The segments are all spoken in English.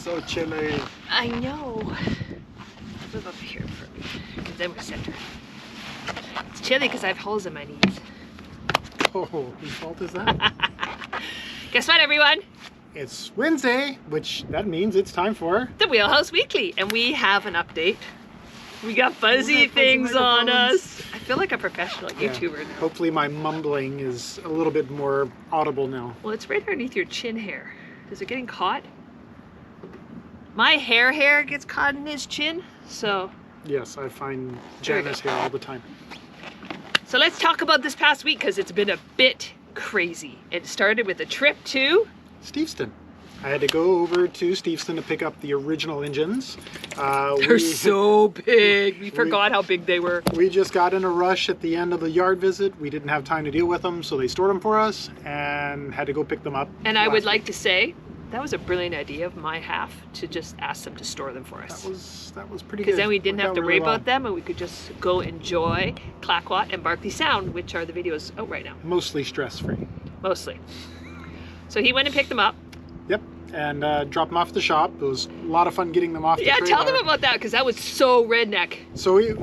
so chilly. I know. Move up here for me, because then we're centered. It's chilly because I have holes in my knees. Oh, whose fault is that? Guess what, everyone? It's Wednesday, which that means it's time for The Wheelhouse Weekly, and we have an update. We got fuzzy fuzzy things on microphones. us. I feel like a professional YouTuber now. Hopefully my mumbling is a little bit more audible now. Well, it's right underneath your chin hair. Is it getting caught? My hair gets caught in his chin, so... Yes, I find There we Janice go. here all the time. So let's talk about this past week, because it's been a bit crazy. It started with a trip to... Steveston. I had to go over to Steveston to pick up the original engines. They're so big. We forgot how big they were. We just got in a rush at the end of the yard visit. We didn't have time to deal with them, so they stored them for us and had to go pick them up. And I would like to say, that was a brilliant idea of my half to just ask them to store them for us. That was pretty good. Because then we didn't Worked have to out worry really well. about them, and we could just go enjoy Clackwat and Barkley Sound, which are the videos out right now, Mostly stress-free. mostly. So he went and picked them up. Yep, and dropped them off at the shop. It was a lot of fun getting them off the Yeah, trailer. tell them about that, because that was so redneck. So in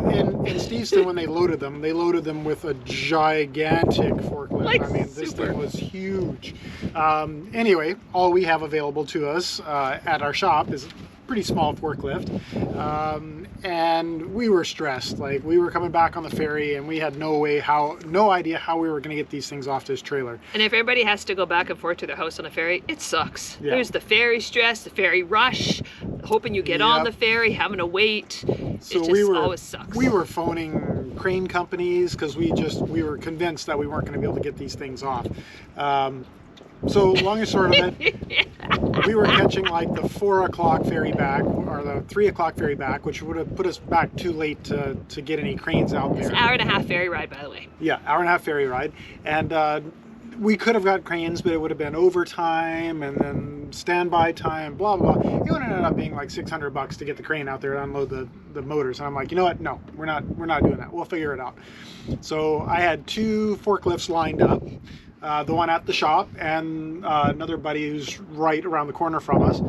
Steveston, when they loaded them with a gigantic forklift. Like, I mean, this super. thing was huge. Anyway, all we have available to us at our shop is a pretty small forklift. And we were stressed. Like, we were coming back on the ferry and we had no idea how we were going to get these things off this trailer. And if everybody has to go back and forth to their house on a ferry, it sucks. Yeah. There's the ferry stress, the ferry rush, hoping you get on the ferry, having to wait. So it just always sucks. We were phoning crane companies because we were convinced that we weren't going to be able to get these things off. So long and short of it, we were catching like the 4 o'clock ferry back or the 3 o'clock ferry back, which would have put us back too late to get any cranes out there. It's an hour-and-a-half ferry ride, by the way. Yeah, hour-and-a-half ferry ride. And we could have got cranes, but it would have been overtime and then standby time, blah, blah, blah. It would have ended up being like $600 to get the crane out there to unload the motors. And I'm like, you know what? No, we're not doing that. We'll figure it out. So I had 2 forklifts lined up. The one at the shop and another buddy who's right around the corner from us.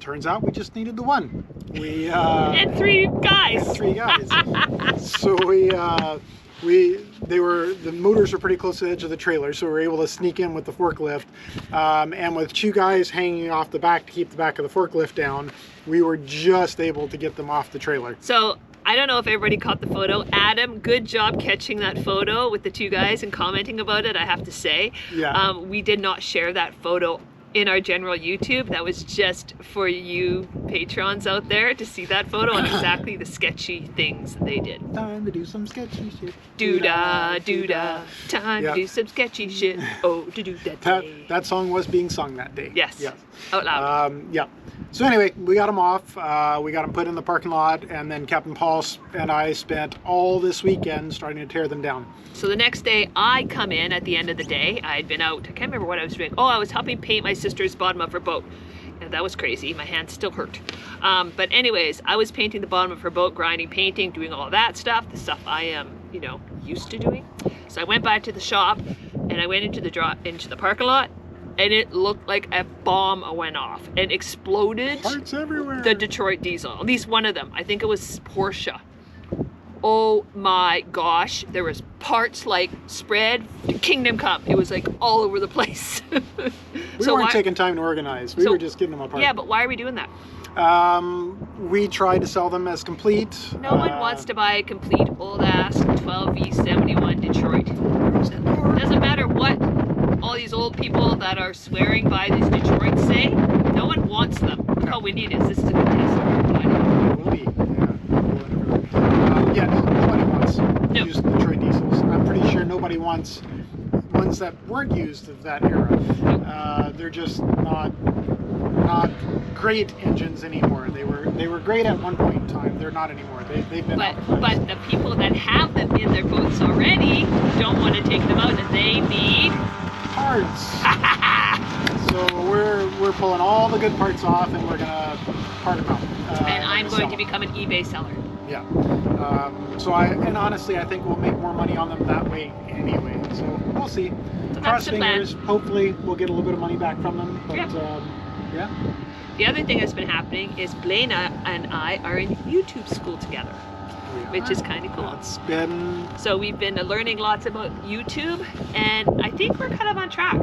Turns out we just needed the one. And 3 guys. And 3 guys. So the motors were pretty close to the edge of the trailer, so we were able to sneak in with the forklift. And with 2 guys hanging off the back to keep the back of the forklift down, we were just able to get them off the trailer. So I don't know if everybody caught the photo. Adam, good job catching that photo with the 2 guys and commenting about it, I have to say. Yeah. We did not share that photo in our general YouTube. That was just for you patrons out there to see that photo and exactly the sketchy things that they did. Time to do some sketchy shit. Doo-da, doo-da, time to do some sketchy shit. Oh, to do that day. That song was being sung that day. Yes, out loud. Yeah. So anyway, we got them off. We got them put in the parking lot, and then Captain Paul and I spent all this weekend starting to tear them down. So the next day, I come in at the end of the day. I had been out. I can't remember what I was doing. Oh, I was helping paint my sister's bottom of her boat. And that was crazy. My hands still hurt. But anyways, I was painting the bottom of her boat, grinding, painting, doing all that stuff. The stuff I am, used to doing. So I went back to the shop, and I went into the parking lot. And it looked like a bomb went off and exploded. Parts everywhere. The Detroit diesel, at least one of them. I think it was Porsche. Oh my gosh, there was parts like spread to Kingdom Come. It was like all over the place. We weren't taking time to organize. We were just getting them apart. Yeah, but why are we doing that? We tried to sell them as complete. No one wants to buy a complete old ass 12V71 Detroit. Doesn't matter what all these old people that are swearing by these Detroit say, no one wants them. All we need is this is a good test. Will be. Nobody wants used Detroit diesels. I'm pretty sure nobody wants ones that weren't used of that era. They're just not great engines anymore. They were great at one point in time. They're not anymore. They've been but the people that have them in their boats already don't want to take them out, and they need parts. So we're pulling all the good parts off, and we're gonna part them out. And I'm going to become an eBay seller. Yeah. And honestly, I think we'll make more money on them that way anyway. So we'll see. So Cross that's the plan. fingers. Hopefully, we'll get a little bit of money back from them. But yeah. The other thing that's been happening is Blaine and I are in YouTube school together, which is kind of cool. It's been... So we've been learning lots about YouTube, and I think we're kind of on track.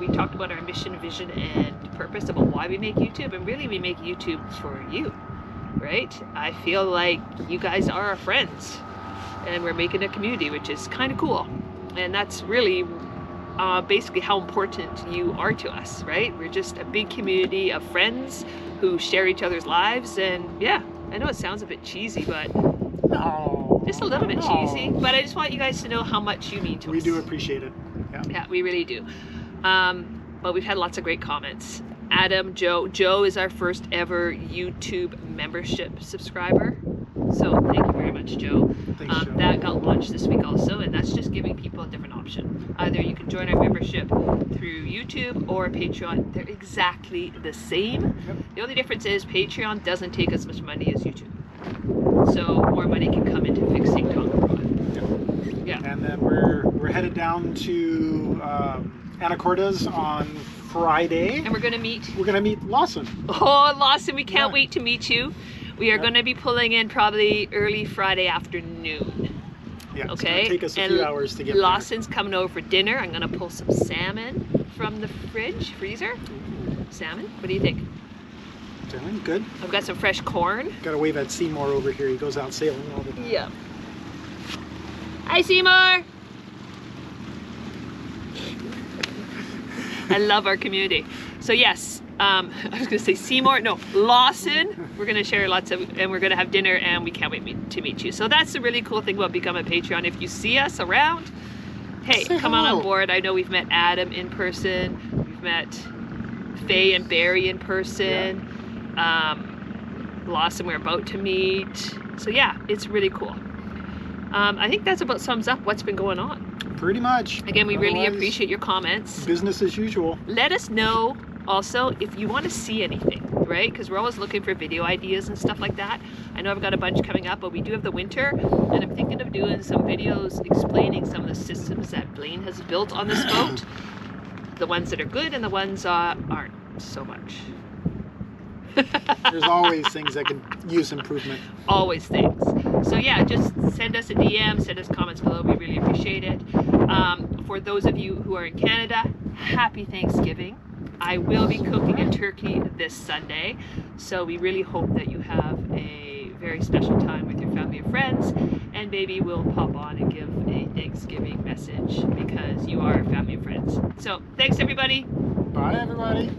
We talked about our mission, vision, and purpose about why we make YouTube, and really we make YouTube for you, right? I feel like you guys are our friends, and we're making a community, which is kind of cool. And that's really basically how important you are to us, right? We're just a big community of friends who share each other's lives, and yeah, I know it sounds a bit cheesy, but No. just a little bit No. cheesy, but I just want you guys to know how much you mean to us. We do appreciate it. Yeah. Yeah, we really do. But we've had lots of great comments. Adam, Joe is our first ever YouTube membership subscriber. So thank you very much, Joe. Thanks, Joe. That got launched this week also, and that's just giving people a different option. Either you can join our membership through YouTube or Patreon. They're exactly the same. Yep. The only difference is Patreon doesn't take as much money as YouTube. So more money can come into fixing Tonga Rod. Yeah. And then we're headed down to Anacortes on Friday. And we're going to meet... We're going to meet Lawson. Oh, Lawson, we can't Yeah. wait to meet you. We are Yeah. going to be pulling in probably early Friday afternoon. Yeah, it's Okay? going to take us a And few hours to get Lawson's coming over for dinner. I'm going to pull some salmon from the freezer. there. Salmon? What do you think? Doing good. I've got some fresh corn. Got to wave at Seymour over here. He goes out sailing all the time. Yeah. Hi, Seymour. I love our community. So yes, I was going to say Seymour. No, Lawson. We're going to share lots of, and we're going to have dinner, and we can't wait to meet you. So that's the really cool thing about becoming a Patreon. If you see us around, hey, Say come on hello. board. I know we've met Adam in person. We've met Faye and Barry in person. Lawson we're about to meet. So yeah, it's really cool. I think that's about sums up what's been going on. Pretty much. Again, we really Otherwise, appreciate your comments. Business as usual. Let us know also if you want to see anything, right? Because we're always looking for video ideas and stuff like that. I know I've got a bunch coming up, but we do have the winter, and I'm thinking of doing some videos explaining some of the systems that Blaine has built on this boat. The ones that are good and the ones aren't so much. There's always things that could use improvement. Always things. So yeah, just send us a DM, send us comments below. We really appreciate it. For those of you who are in Canada, happy Thanksgiving. I will be cooking a turkey this Sunday, so we really hope that you have a very special time with your family and friends, and maybe we'll pop on and give a Thanksgiving message because you are family and friends. So thanks everybody. Bye, everybody.